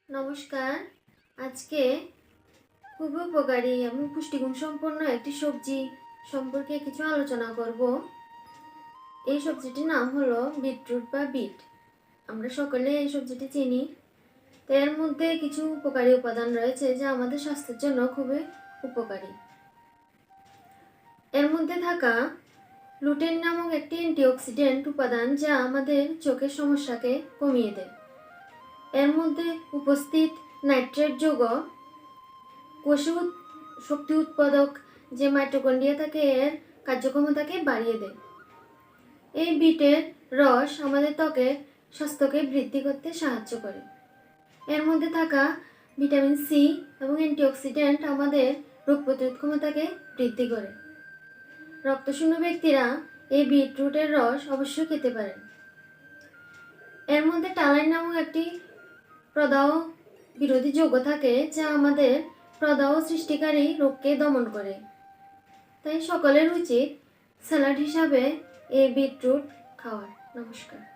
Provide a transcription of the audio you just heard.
নমস্কার। আজকে খুব উপকারী এবং পুষ্টিগুণ সম্পন্ন একটি সবজি সম্পর্কে কিছু আলোচনা করব। এই সবজিটির নাম হলো বিটরুট বা বিট। আমরা সকলে এই সবজিটি চিনি। তো এর মধ্যে কিছু উপকারী উপাদান রয়েছে যা আমাদের স্বাস্থ্যের জন্য খুবই উপকারী। এর মধ্যে থাকা লুটেন নামক একটি অ্যান্টিঅক্সিডেন্ট উপাদান যা আমাদের চোখের সমস্যাকে কমিয়ে দেয়। এর মধ্যে উপস্থিত নাইট্রেট যৌগ কোষে শক্তি উৎপাদক যে মাইটোকন্ড্রিয়া থাকে এর কার্যক্ষমতাকে বাড়িয়ে দেয়। এই বিটের রস আমাদের ত্বকের স্বাস্থ্যকে বৃদ্ধি করতে সাহায্য করে। এর মধ্যে থাকা ভিটামিন সি এবং অ্যান্টিঅক্সিডেন্ট আমাদের রোগ প্রতিরোধ ক্ষমতাকে বৃদ্ধি করে। রক্তশূন্য ব্যক্তিরা এই বিটরুটের রস অবশ্যই খেতে পারেন। এর মধ্যে টালাইন নামক একটি প্রদাহ বিরোধী যৌগ থাকে যা আমাদের প্রদাহ সৃষ্টিকারী রোগকে দমন করে। তাই সকলের উচিত স্যালাড হিসাবে এই বিটরুট খাওয়ার। নমস্কার।